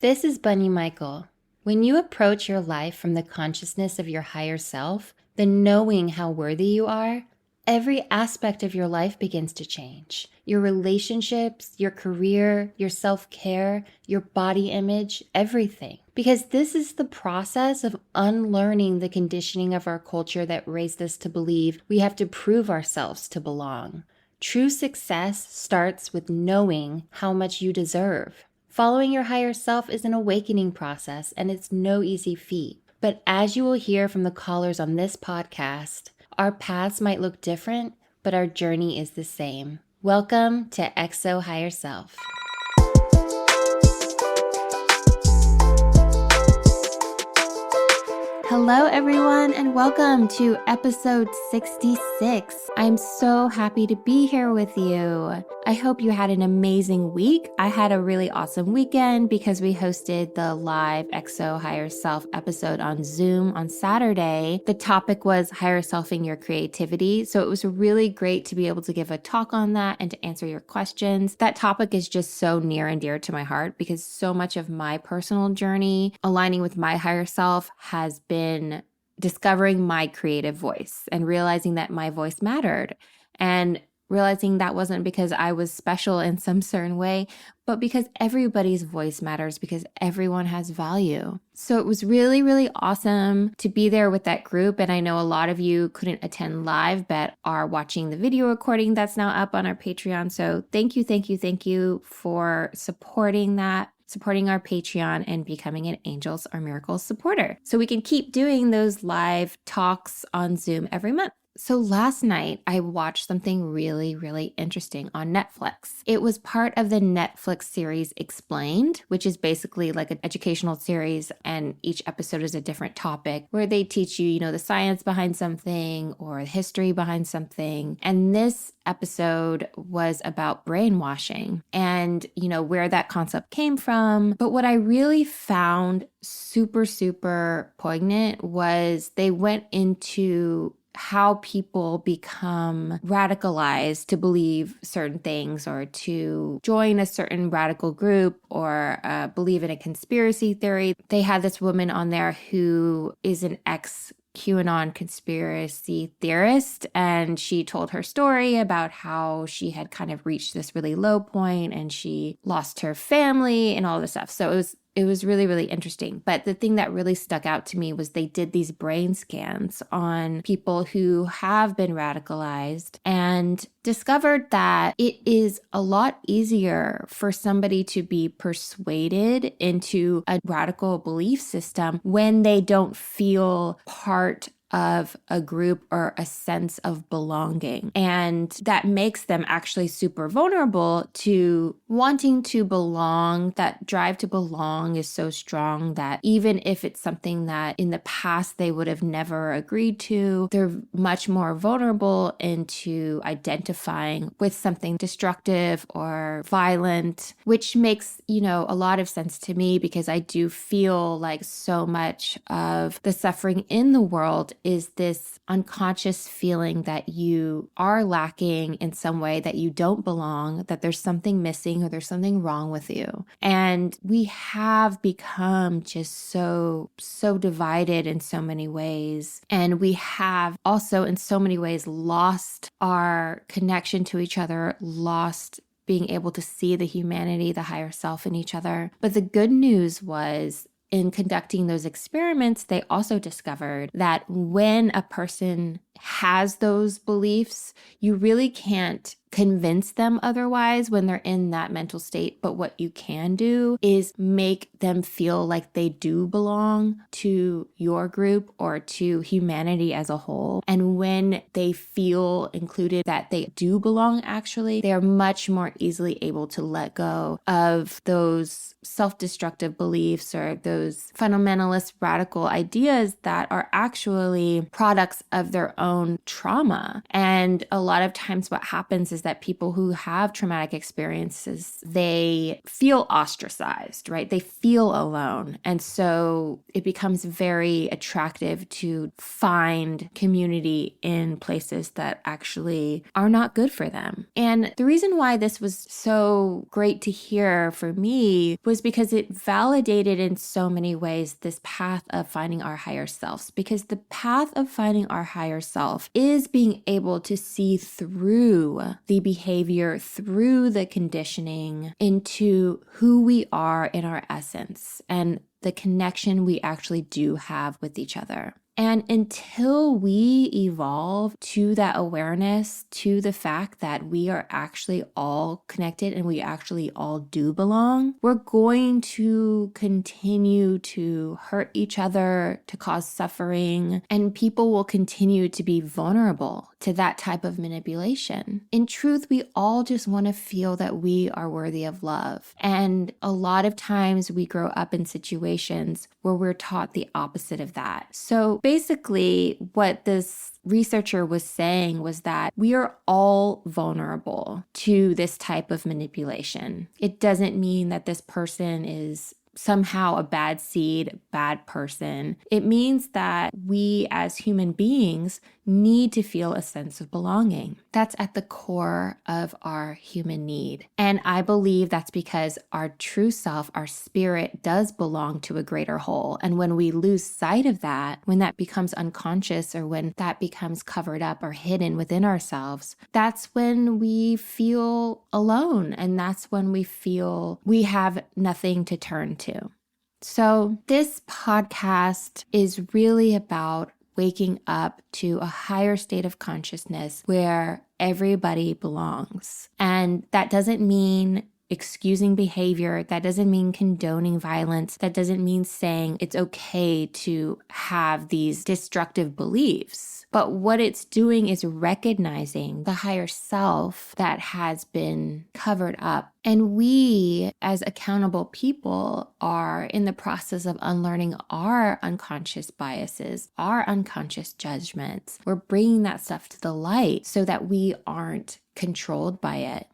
This is Bunny Michael. When you approach your life from the consciousness of your higher self, the knowing how worthy you are, every aspect of your life begins to change. Your relationships, your career, your self-care, your body image, everything. Because this is the process of unlearning the conditioning of our culture that raised us to believe we have to prove ourselves to belong. True success starts with knowing how much you deserve. Following your higher self is an awakening process, and it's no easy feat. But as you will hear from the callers on this podcast, our paths might look different, but our journey is the same. Welcome to XO Higher Self. Hello, everyone, and welcome to episode 66. I'm so happy to be here with you. I hope you had an amazing week. I had a really awesome weekend because we hosted the live XO Higher Self episode on Zoom on Saturday. The topic was higher selfing your creativity. So it was really great to be able to give a talk on that and to answer your questions. That topic is just so near and dear to my heart because so much of my personal journey aligning with my higher self has been discovering my creative voice and realizing that my voice mattered, and realizing that wasn't because I was special in some certain way, but because everybody's voice matters, because everyone has value. So it was really, really awesome to be there with that group. And I know a lot of you couldn't attend live, but are watching the video recording that's now up on our Patreon. So thank you for supporting that, supporting our Patreon and becoming an Angels or Miracles supporter. So we can keep doing those live talks on Zoom every month. So last night, I watched something really, really interesting on Netflix. It was part of the Netflix series Explained, which is basically like an educational series, and each episode is a different topic where they teach you, the science behind something or the history behind something. And this episode was about brainwashing and, where that concept came from. But what I really found super, super poignant was they went into how people become radicalized to believe certain things or to join a certain radical group or believe in a conspiracy theory. They had this woman on there who is an QAnon conspiracy theorist, and she told her story about how she had kind of reached this really low point and she lost her family and all this stuff. So it was really, really interesting. But the thing that really stuck out to me was they did these brain scans on people who have been radicalized and discovered that it is a lot easier for somebody to be persuaded into a radical belief system when they don't feel part of a group or a sense of belonging. And that makes them actually super vulnerable to wanting to belong. That drive to belong is so strong that even if it's something that in the past they would have never agreed to, they're much more vulnerable into identifying with something destructive or violent, which makes, a lot of sense to me because I do feel like so much of the suffering in the world is this unconscious feeling that you are lacking in some way, that you don't belong, that there's something missing or there's something wrong with you. And we have become just so divided in so many ways. And we have also in so many ways lost our connection to each other, lost being able to see the humanity, the higher self in each other. But the good news was, in conducting those experiments, they also discovered that when a person has those beliefs, you really can't convince them otherwise when they're in that mental state. But what you can do is make them feel like they do belong to your group or to humanity as a whole. And when they feel included, that they do belong, actually, they are much more easily able to let go of those self-destructive beliefs or those fundamentalist radical ideas that are actually products of their own own trauma. And a lot of times what happens is that people who have traumatic experiences, they feel ostracized, right? They feel alone. And so it becomes very attractive to find community in places that actually are not good for them. And the reason why this was so great to hear for me was because it validated in so many ways this path of finding our higher selves. Because the path of finding our higher self is being able to see through the behavior, through the conditioning into who we are in our essence and the connection we actually do have with each other. And until we evolve to that awareness, to the fact that we are actually all connected and we actually all do belong, we're going to continue to hurt each other, to cause suffering, and people will continue to be vulnerable to that type of manipulation. In truth, we all just want to feel that we are worthy of love. And a lot of times we grow up in situations where we're taught the opposite of that. So basically, what this researcher was saying was that we are all vulnerable to this type of manipulation. It doesn't mean that this person is somehow a bad seed, bad person. It means that we as human beings need to feel a sense of belonging. That's at the core of our human need. And I believe that's because our true self, our spirit, does belong to a greater whole. And when we lose sight of that, when that becomes unconscious or when that becomes covered up or hidden within ourselves, that's when we feel alone. And that's when we feel we have nothing to turn to. So this podcast is really about waking up to a higher state of consciousness where everybody belongs. And that doesn't mean excusing behavior. That doesn't mean condoning violence. That doesn't mean saying it's okay to have these destructive beliefs. But what it's doing is recognizing the higher self that has been covered up. And we, as accountable people, are in the process of unlearning our unconscious biases, our unconscious judgments. We're bringing that stuff to the light so that we aren't controlled by it.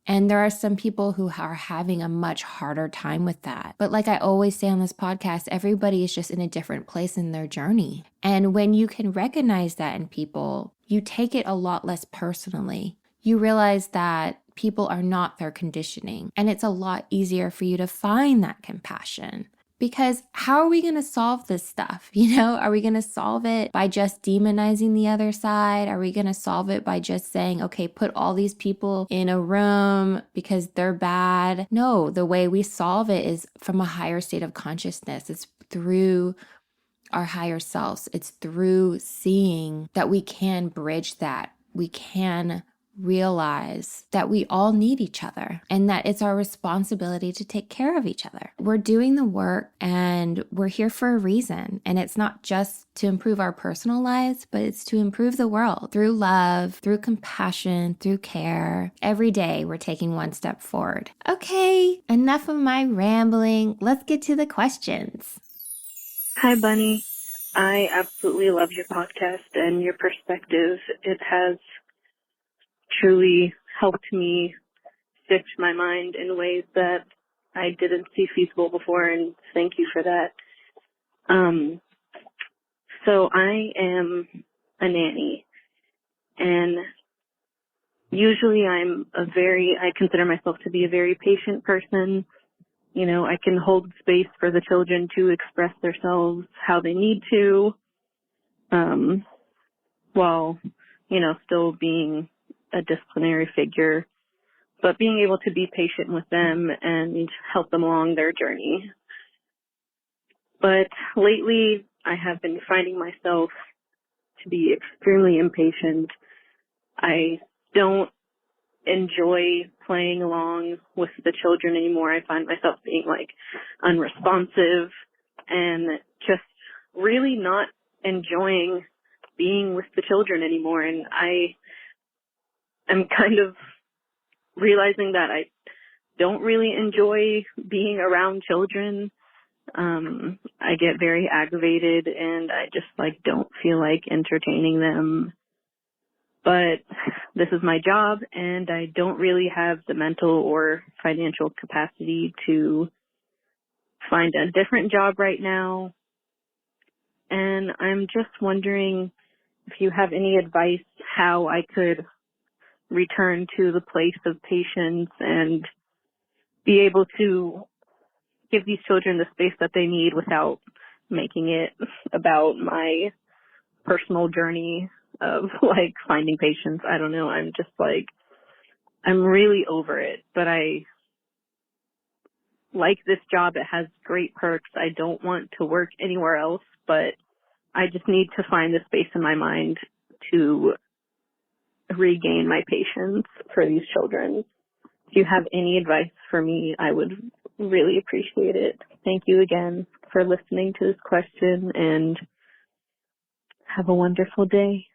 And there are some people who are having a much harder time with that. But like I always say on this podcast, everybody is just in a different place in their journey. And when you can recognize that in people, you take it a lot less personally. You realize that people are not their conditioning. And it's a lot easier for you to find that compassion. Because how are we going to solve this stuff? Are we going to solve it by just demonizing the other side? Are we going to solve it by just saying, okay, put all these people in a room because they're bad? No, the way we solve it is from a higher state of consciousness. It's through our higher selves. It's through seeing that we can bridge that. We can realize that we all need each other and that it's our responsibility to take care of each other. We're doing the work and we're here for a reason. And it's not just to improve our personal lives, but it's to improve the world through love, through compassion, through care. Every day we're taking one step forward. Okay, enough of my rambling. Let's get to the questions. Hi, Bunny. I absolutely love your podcast and your perspective. It has truly helped me shift my mind in ways that I didn't see feasible before, and thank you for that. So I am a nanny, and usually I consider myself to be a very patient person. I can hold space for the children to express themselves how they need to, while, still being a disciplinary figure, but being able to be patient with them and help them along their journey. But lately, I have been finding myself to be extremely impatient. I don't enjoy playing along with the children anymore. I find myself being unresponsive and just really not enjoying being with the children anymore. And I'm kind of realizing that I don't really enjoy being around children. I get very aggravated and I just don't feel like entertaining them. But this is my job, and I don't really have the mental or financial capacity to find a different job right now. And I'm just wondering if you have any advice how I could return to the place of patience and be able to give these children the space that they need without making it about my personal journey of like finding patience. I don't know. I'm just like, I'm really over it, but I like this job. It has great perks. I don't want to work anywhere else, but I just need to find the space in my mind to regain my patience for these children. If you have any advice for me, I would really appreciate it. Thank you again for listening to this question, and have a wonderful day.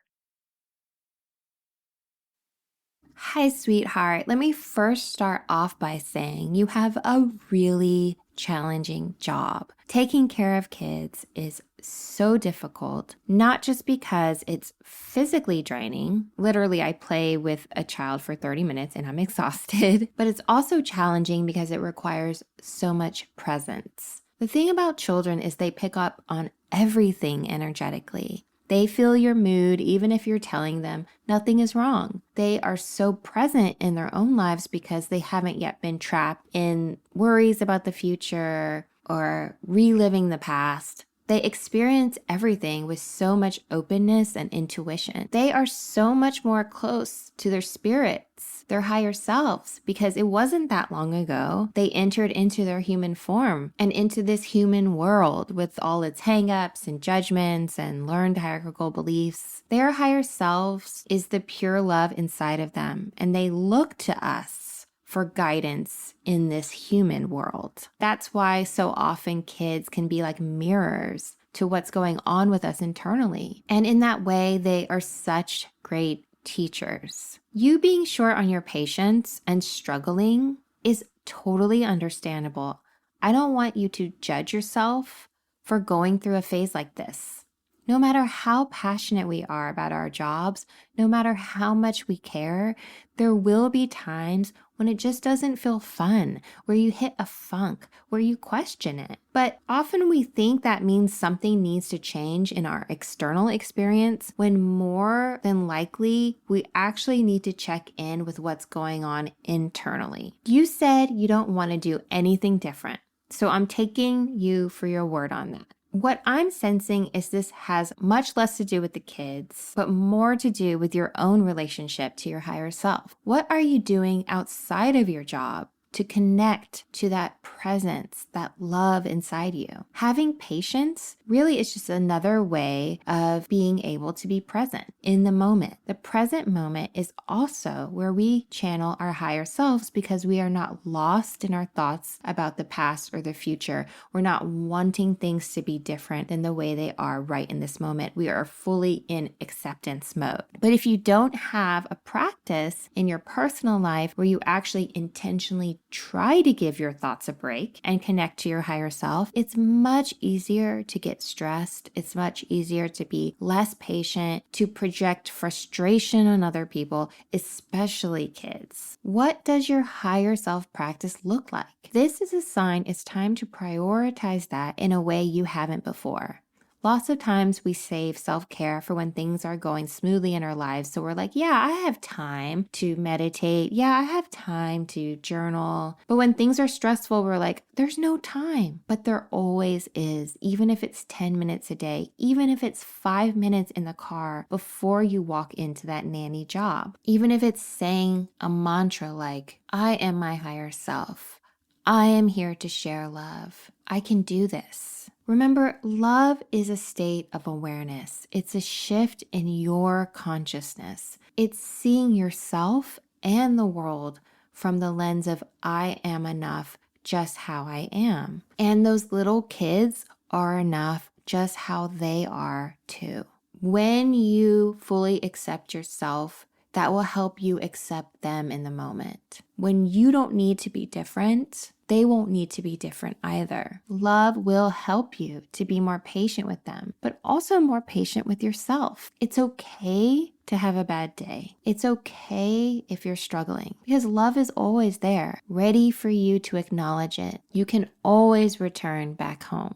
Hi, sweetheart. Let me first start off by saying you have a really challenging job. Taking care of kids is so difficult, not just because it's physically draining. Literally, I play with a child for 30 minutes and I'm exhausted, but it's also challenging because it requires so much presence. The thing about children is they pick up on everything energetically. They feel your mood even if you're telling them nothing is wrong. They are so present in their own lives because they haven't yet been trapped in worries about the future or reliving the past. They experience everything with so much openness and intuition. They are so much more close to their spirits, their higher selves, because it wasn't that long ago they entered into their human form and into this human world with all its hang-ups and judgments and learned hierarchical beliefs. Their higher selves is the pure love inside of them, and they look to us for guidance in this human world. That's why so often kids can be like mirrors to what's going on with us internally. And in that way, they are such great teachers. You being short on your patience and struggling is totally understandable. I don't want you to judge yourself for going through a phase like this. No matter how passionate we are about our jobs, no matter how much we care, there will be times when it just doesn't feel fun, where you hit a funk, where you question it. But often we think that means something needs to change in our external experience, when more than likely, we actually need to check in with what's going on internally. You said you don't want to do anything different, so I'm taking you for your word on that. What I'm sensing is this has much less to do with the kids, but more to do with your own relationship to your higher self. What are you doing outside of your job to connect to that presence, that love inside you? Having patience really is just another way of being able to be present in the moment. The present moment is also where we channel our higher selves because we are not lost in our thoughts about the past or the future. We're not wanting things to be different than the way they are right in this moment. We are fully in acceptance mode. But if you don't have a practice in your personal life where you actually intentionally try to give your thoughts a break and connect to your higher self, it's much easier to get stressed. It's much easier to be less patient, to project frustration on other people, especially kids. What does your higher self practice look like? This is a sign it's time to prioritize that in a way you haven't before. Lots of times we save self-care for when things are going smoothly in our lives. So we're like, yeah, I have time to meditate. Yeah, I have time to journal. But when things are stressful, we're like, there's no time. But there always is, even if it's 10 minutes a day, even if it's 5 minutes in the car before you walk into that nanny job, even if it's saying a mantra like, I am my higher self. I am here to share love. I can do this. Remember, love is a state of awareness. It's a shift in your consciousness. It's seeing yourself and the world from the lens of I am enough just how I am. And those little kids are enough just how they are too. When you fully accept yourself, that will help you accept them in the moment. When you don't need to be different, they won't need to be different either. Love will help you to be more patient with them, but also more patient with yourself. It's okay to have a bad day. It's okay if you're struggling because love is always there, ready for you to acknowledge it. You can always return back home.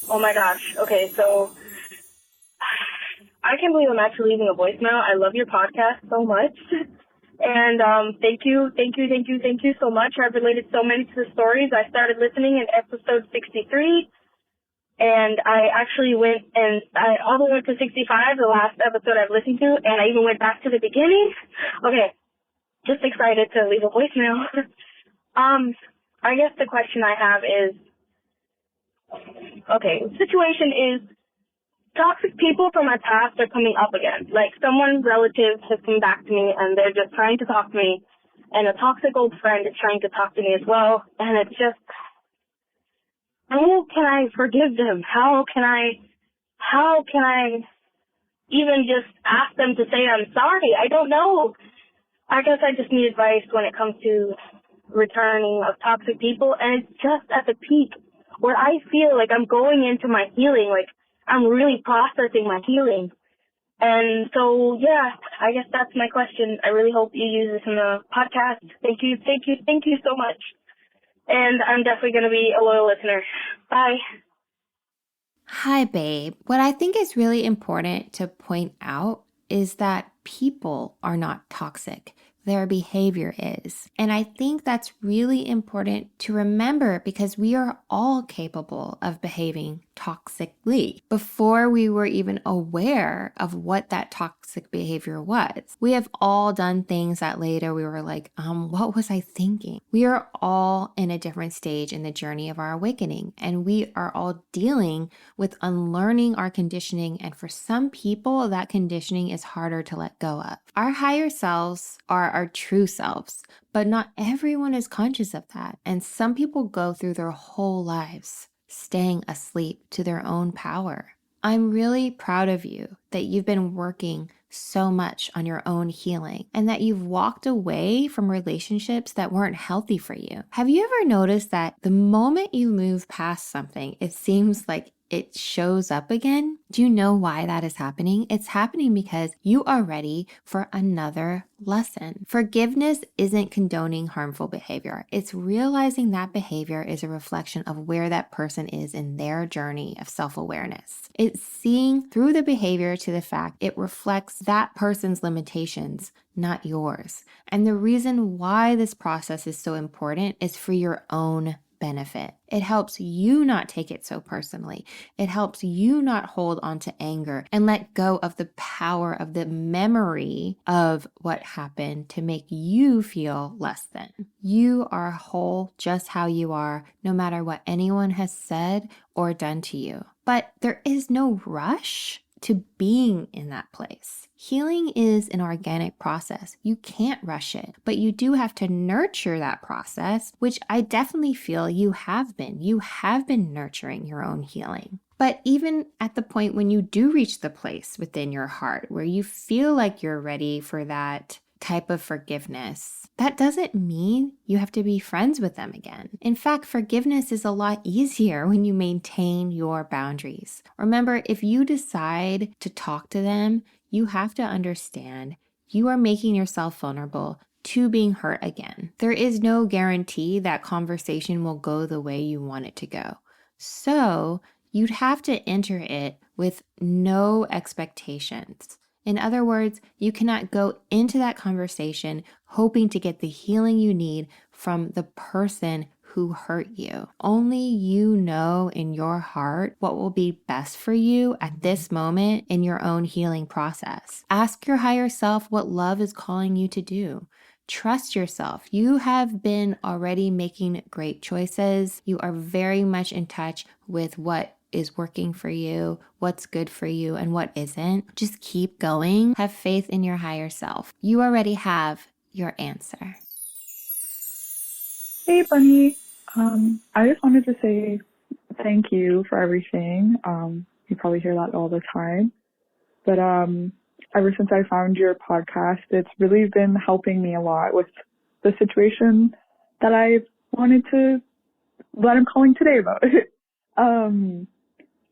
Oh my gosh. Okay, so I can't believe I'm actually leaving a voicemail. I love your podcast so much. And thank you so much. I've related so many to the stories. I started listening in episode 63, and I actually went and I all the way up to 65, the last episode I've listened to, and I even went back to the beginning. Okay, just excited to leave a voicemail. I guess the question I have is, okay, situation is toxic people from my past are coming up again. Like someone relative has come back to me and they're just trying to talk to me, and a toxic old friend is trying to talk to me as well. And it's just, how can I forgive them? How can I even just ask them to say I'm sorry? I don't know. I guess I just need advice when it comes to returning of toxic people. And it's just at the peak where I feel like I'm going into my healing, like I'm really processing my healing. And so, yeah, I guess that's my question. I really hope you use this in the podcast. Thank you so much. And I'm definitely going to be a loyal listener. Bye. Hi, babe. What I think is really important to point out is that people are not toxic. Their behavior is. And I think that's really important to remember because we are all capable of behaving toxically before we were even aware of what that toxic behavior was. We have all done things that later we were like, what was I thinking? We are all in a different stage in the journey of our awakening, and we are all dealing with unlearning our conditioning. And for some people, that conditioning is harder to let go of. Our higher selves are our true selves, but not everyone is conscious of that. And some people go through their whole lives staying asleep to their own power. I'm really proud of you that you've been working so much on your own healing and that you've walked away from relationships that weren't healthy for you. Have you ever noticed that the moment you move past something, it seems like it shows up again? Do you know why that is happening? It's happening because you are ready for another lesson. Forgiveness isn't condoning harmful behavior. It's realizing that behavior is a reflection of where that person is in their journey of self-awareness. It's seeing through the behavior to the fact it reflects that person's limitations, not yours. And the reason why this process is so important is for your own benefit. It helps you not take it so personally. It helps you not hold on to anger and let go of the power of the memory of what happened to make you feel less than. You are whole just how you are, no matter what anyone has said or done to you. But there is no rush to being in that place. Healing is an organic process. You can't rush it, but you do have to nurture that process, which I definitely feel you have been. You have been nurturing your own healing. But even at the point when you do reach the place within your heart where you feel like you're ready for that type of forgiveness, that doesn't mean you have to be friends with them again. In fact, forgiveness is a lot easier when you maintain your boundaries. Remember, if you decide to talk to them, you have to understand you are making yourself vulnerable to being hurt again. There is no guarantee that conversation will go the way you want it to go. So you'd have to enter it with no expectations. In other words, you cannot go into that conversation hoping to get the healing you need from the person who hurt you. Only you know in your heart what will be best for you at this moment in your own healing process. Ask your higher self what love is calling you to do. Trust yourself. You have been already making great choices. You are very much in touch with what is working for you, what's good for you, and what isn't. Just keep going. Have faith in your higher self. You already have your answer. Hey, Bunny. I just wanted to say thank you for everything. You probably hear that all the time. But ever since I found your podcast, it's really been helping me a lot with the situation that I've that I'm calling today about.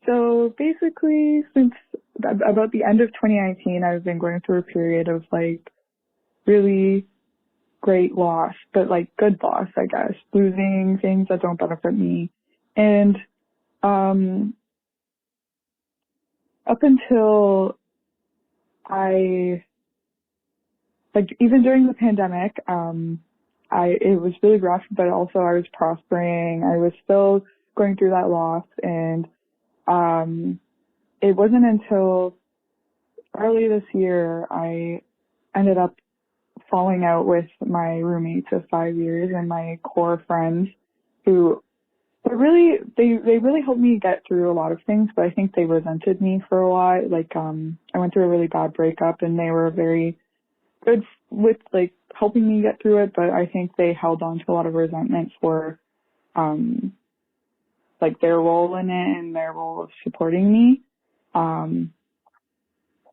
So basically, since about the end of 2019, I've been going through a period of like really great loss, but like good loss, I guess, losing things that don't benefit me. And up until even during the pandemic, it was really rough, but also I was prospering. I was still going through that loss, and it wasn't until early this year I ended up falling out with my roommates of 5 years and my core friends who they really helped me get through a lot of things, but I think they resented me for a while. Like, I went through a really bad breakup and they were very good with like helping me get through it, but I think they held on to a lot of resentment for, like their role in it and their role of supporting me.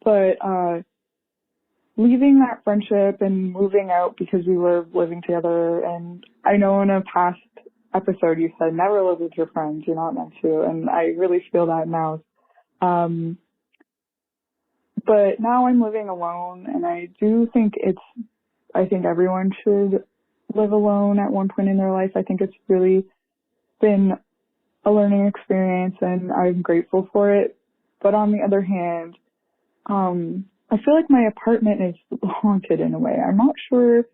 But leaving that friendship and moving out because we were living together, and I know in a past episode you said never live with your friends, you're not meant to, and I really feel that now. But now I'm living alone, and I do think I think everyone should live alone at one point in their life. I think it's really been a learning experience and I'm grateful for it. But on the other hand, I feel like my apartment is haunted in a way. I'm not sure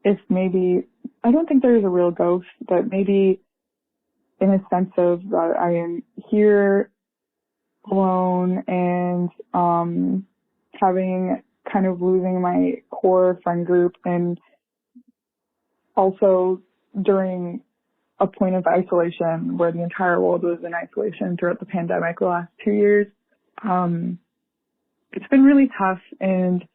if I don't think there's a real ghost, but maybe in a sense of I am here alone and losing my core friend group, and also during a point of isolation where the entire world was in isolation throughout the pandemic the last 2 years. It's been really tough, and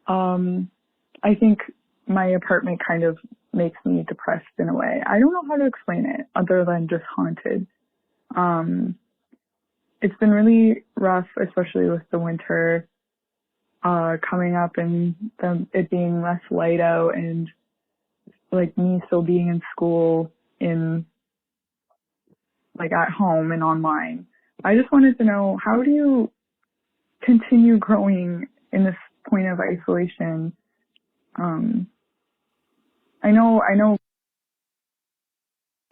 I think my apartment kind of makes me depressed in a way. I don't know how to explain it other than just haunted. It's been really rough, especially with the winter coming up and it being less light out, and like me still being in school at home and online. I just wanted to know, how do you continue growing in this point of isolation? I know.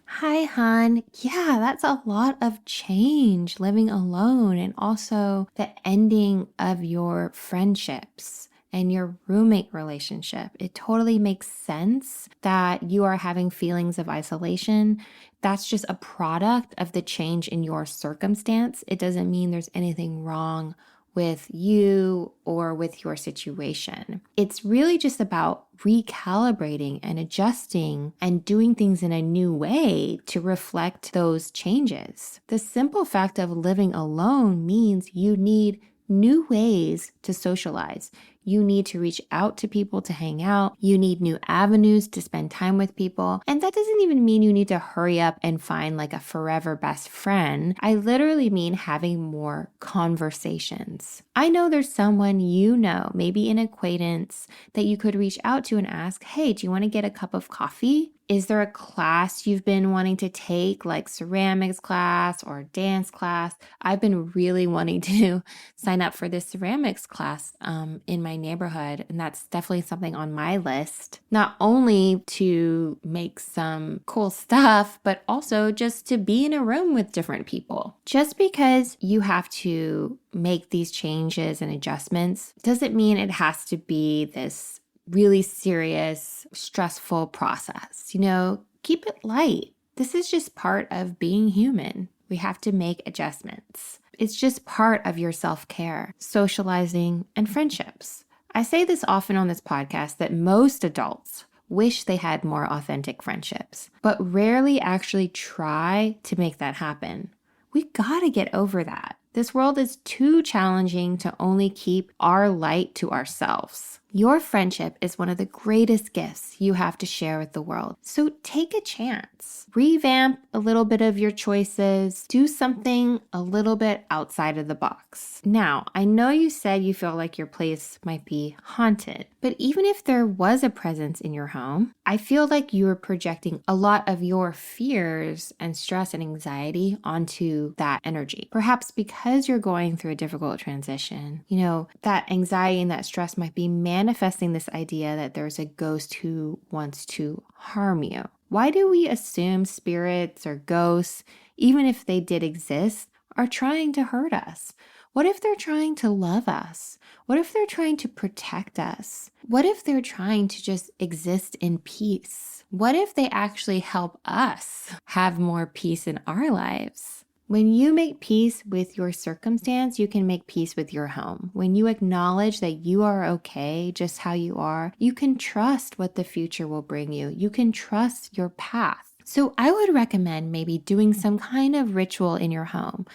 Hi, hon. Yeah, that's a lot of change living alone, and also the ending of your friendships and your roommate relationship. It totally makes sense that you are having feelings of isolation. That's just a product of the change in your circumstance. It doesn't mean there's anything wrong with you or with your situation. It's really just about recalibrating and adjusting and doing things in a new way to reflect those changes. The simple fact of living alone means you need new ways to socialize. You need to reach out to people to hang out. You need new avenues to spend time with people. And that doesn't even mean you need to hurry up and find like a forever best friend. I literally mean having more conversations. I know there's someone you know, maybe an acquaintance, that you could reach out to and ask, hey, do you want to get a cup of coffee? Is there a class you've been wanting to take, like ceramics class or dance class? I've been really wanting to sign up for this ceramics class in my neighborhood, and that's definitely something on my list. Not only to make some cool stuff, but also just to be in a room with different people. Just because you have to make these changes and adjustments doesn't mean it has to be this really serious, stressful process. Keep it light. This is just part of being human. We have to make adjustments. It's just part of your self-care, socializing, and friendships. I say this often on this podcast that most adults wish they had more authentic friendships, but rarely actually try to make that happen. We gotta get over that. This world is too challenging to only keep our light to ourselves. Your friendship is one of the greatest gifts you have to share with the world. So take a chance. Revamp a little bit of your choices. Do something a little bit outside of the box. Now, I know you said you feel like your place might be haunted, but even if there was a presence in your home, I feel like you are projecting a lot of your fears and stress and anxiety onto that energy. Perhaps because you're going through a difficult transition, that anxiety and that stress might be manifesting this idea that there's a ghost who wants to harm you. Why do we assume spirits or ghosts, even if they did exist, are trying to hurt us? What if they're trying to love us? What if they're trying to protect us? What if they're trying to just exist in peace? What if they actually help us have more peace in our lives? When you make peace with your circumstance, you can make peace with your home. When you acknowledge that you are okay just how you are, you can trust what the future will bring you. You can trust your path. So I would recommend maybe doing some kind of ritual in your home.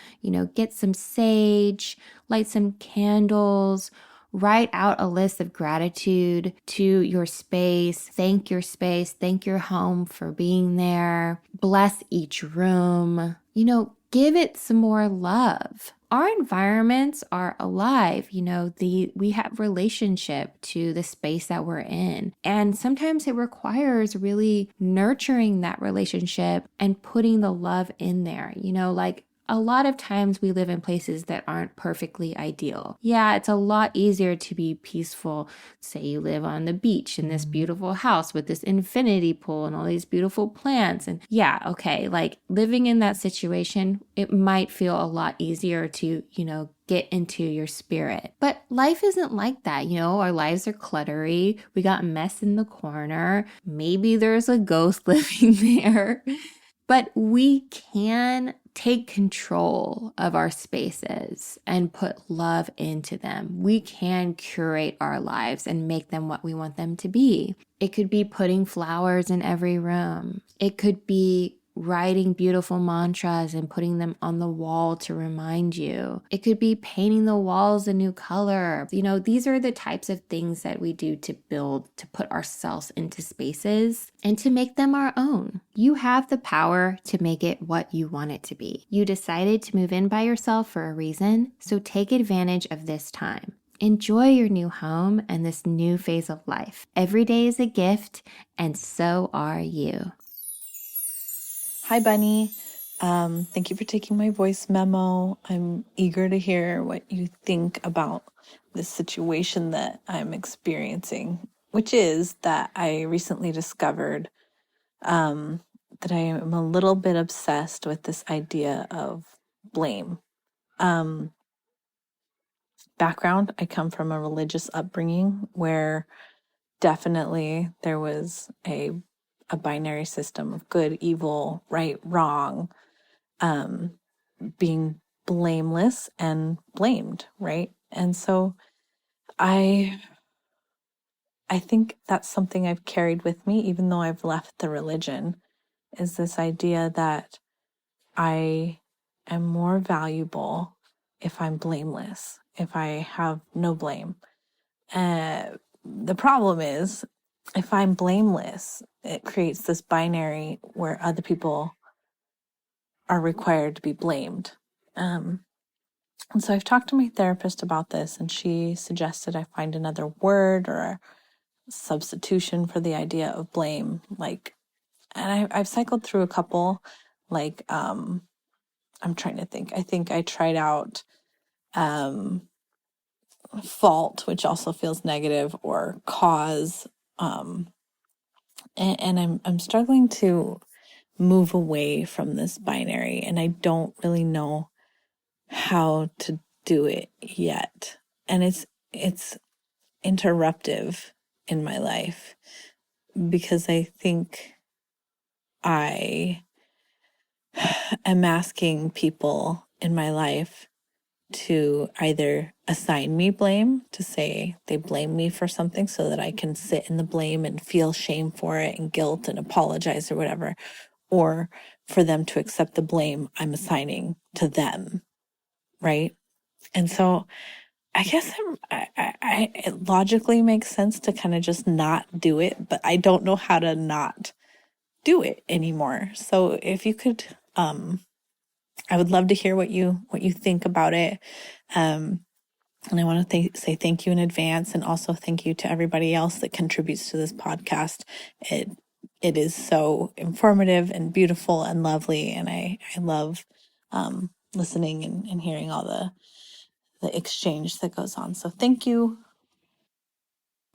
Get some sage, light some candles, write out a list of gratitude to your space, thank your home for being there, bless each room, give it some more love. Our environments are alive. We have relationship to the space that we're in. And sometimes it requires really nurturing that relationship and putting the love in there. A lot of times we live in places that aren't perfectly ideal. Yeah, it's a lot easier to be peaceful. Say you live on the beach in this beautiful house with this infinity pool and all these beautiful plants. And yeah, okay, living in that situation, it might feel a lot easier to, get into your spirit. But life isn't like that. Our lives are cluttery. We got mess in the corner. Maybe there's a ghost living there. But we can take control of our spaces and put love into them. We can curate our lives and make them what we want them to be. It could be putting flowers in every room. It could be writing beautiful mantras and putting them on the wall to remind you. It could be painting the walls a new color. These are the types of things that we do to build, to put ourselves into spaces and to make them our own. You have the power to make it what you want it to be. You decided to move in by yourself for a reason, so take advantage of this time. Enjoy your new home and this new phase of life. Every day is a gift, and so are you. Hi, Bunny. Thank you for taking my voice memo. I'm eager to hear what you think about this situation that I'm experiencing, which is that I recently discovered that I am a little bit obsessed with this idea of blame. Background, I come from a religious upbringing where definitely there was a binary system of good, evil, right, wrong, being blameless and blamed, right? And so I think that's something I've carried with me, even though I've left the religion, is this idea that I am more valuable if I'm blameless, if I have no blame. The problem is, if I'm blameless, it creates this binary where other people are required to be blamed. And so I've talked to my therapist about this, and she suggested I find another word or a substitution for the idea of blame. And I've cycled through a couple, I'm trying to think. I think I tried out fault, which also feels negative, or cause. And I'm struggling to move away from this binary, and I don't really know how to do it yet. And it's interruptive in my life because I think I am asking people in my life to either assign me blame, to say they blame me for something so that I can sit in the blame and feel shame for it and guilt and apologize or whatever, or for them to accept the blame I'm assigning to them, right? And so I guess it logically makes sense to kind of just not do it, but I don't know how to not do it anymore. So if you could, I would love to hear what you think about it. And I want to say thank you in advance, and also thank you to everybody else that contributes to this podcast. It is so informative and beautiful and lovely, and I love listening and hearing all the exchange that goes on. So thank you.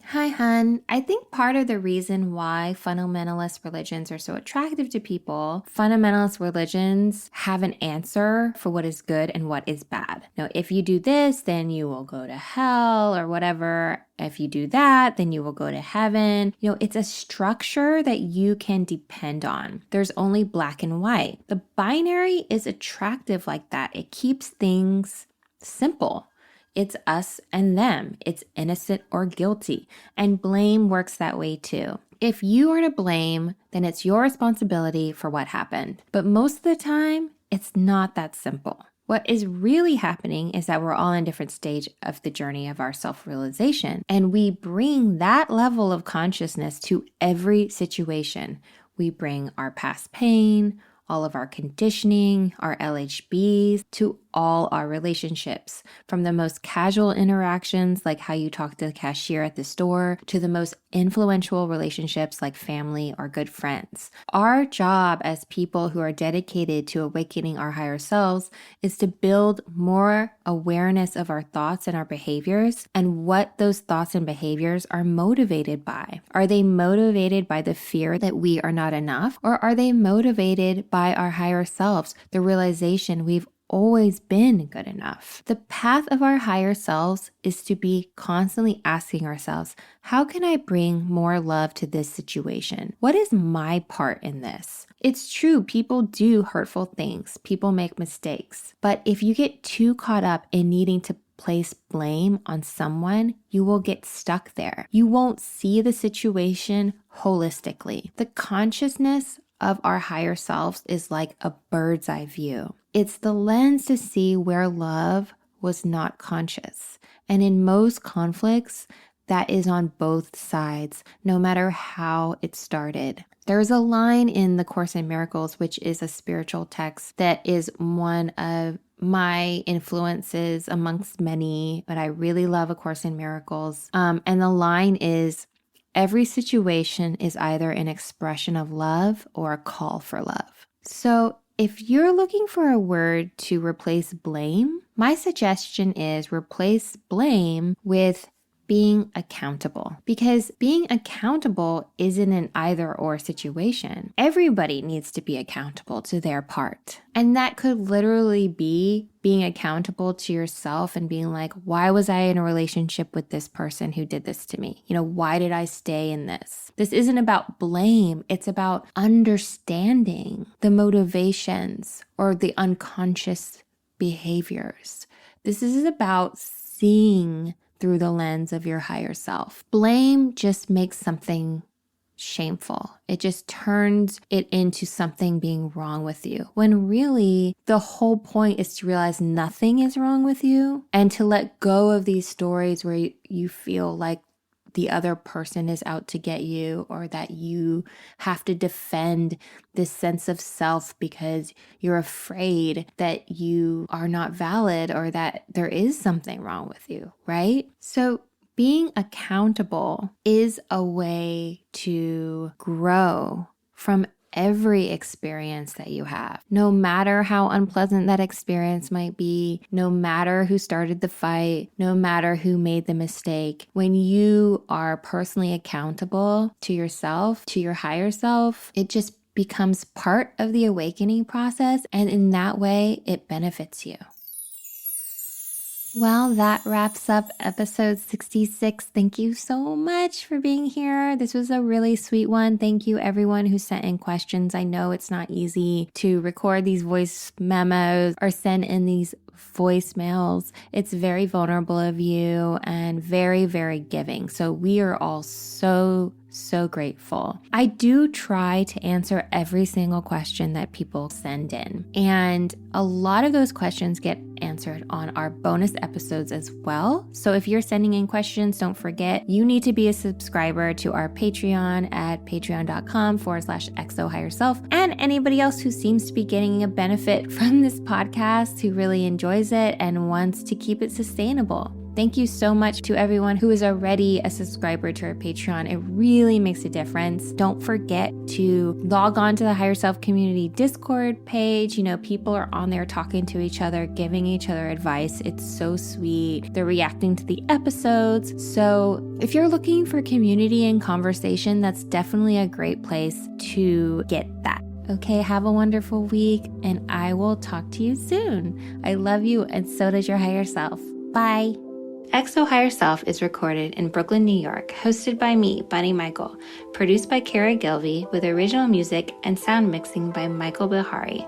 Hi, hun. I think part of the reason why fundamentalist religions are so attractive to people, fundamentalist religions have an answer for what is good and what is bad. Now, if you do this, then you will go to hell or whatever. If you do that, then you will go to heaven. It's a structure that you can depend on. There's only black and white. The binary is attractive like that. It keeps things simple. It's us and them. It's innocent or guilty. And blame works that way too. If you are to blame, then it's your responsibility for what happened. But most of the time, it's not that simple. What is really happening is that we're all in different stage of the journey of our self-realization. And we bring that level of consciousness to every situation. We bring our past pain, all of our conditioning, our LHBs, to all our relationships, from the most casual interactions like how you talk to the cashier at the store, to the most influential relationships like family or good friends. Our job as people who are dedicated to awakening our higher selves is to build more awareness of our thoughts and our behaviors and what those thoughts and behaviors are motivated by. Are they motivated by the fear that we are not enough, or are they motivated by our higher selves, the realization we've always been good enough? The path of our higher selves is to be constantly asking ourselves, how can I bring more love to this situation? What is my part in this? It's true, people do hurtful things, people make mistakes. But if you get too caught up in needing to place blame on someone, you will get stuck there. You won't see the situation holistically. The consciousness of our higher selves is like a bird's eye view. It's the lens to see where love was not conscious. And in most conflicts, that is on both sides, no matter how it started. There's a line in the Course in Miracles, which is a spiritual text that is one of my influences amongst many, but I really love A Course in Miracles. And the line is, every situation is either an expression of love or a call for love. So if you're looking for a word to replace blame, my suggestion is replace blame with being accountable, because being accountable isn't an either or situation. Everybody needs to be accountable to their part. And that could literally be being accountable to yourself and being like, why was I in a relationship with this person who did this to me? Why did I stay in this? This isn't about blame. It's about understanding the motivations or the unconscious behaviors. This is about seeing through the lens of your higher self. Blame just makes something shameful. It just turns it into something being wrong with you, when really the whole point is to realize nothing is wrong with you and to let go of these stories where you feel like the other person is out to get you, or that you have to defend this sense of self because you're afraid that you are not valid or that there is something wrong with you, right? So being accountable is a way to grow from every experience that you have, no matter how unpleasant that experience might be, no matter who started the fight, no matter who made the mistake. When you are personally accountable to yourself, to your higher self, it just becomes part of the awakening process, and in that way, it benefits you. Well, that wraps up episode 66. Thank you so much for being here. This was a really sweet one. Thank you everyone who sent in questions. I know it's not easy to record these voice memos or send in these voicemails. It's very vulnerable of you and very, very giving. So we are all so grateful. I do try to answer every single question that people send in, and a lot of those questions get answered answered on our bonus episodes as well. So if you're sending in questions, don't forget, you need to be a subscriber to our Patreon at patreon.com/XOHigherSelf. And anybody else who seems to be getting a benefit from this podcast, who really enjoys it and wants to keep it sustainable. Thank you so much to everyone who is already a subscriber to our Patreon. It really makes a difference. Don't forget to log on to the Higher Self Community Discord page. You know, people are on there talking to each other, giving each other advice. It's so sweet. They're reacting to the episodes. So if you're looking for community and conversation, that's definitely a great place to get that. Okay, have a wonderful week, and I will talk to you soon. I love you, and so does your higher self. Bye. XO Higher Self is recorded in Brooklyn, New York, hosted by me, Bunny Michael, produced by Kara Gilvey, with original music and sound mixing by Michael Bihari.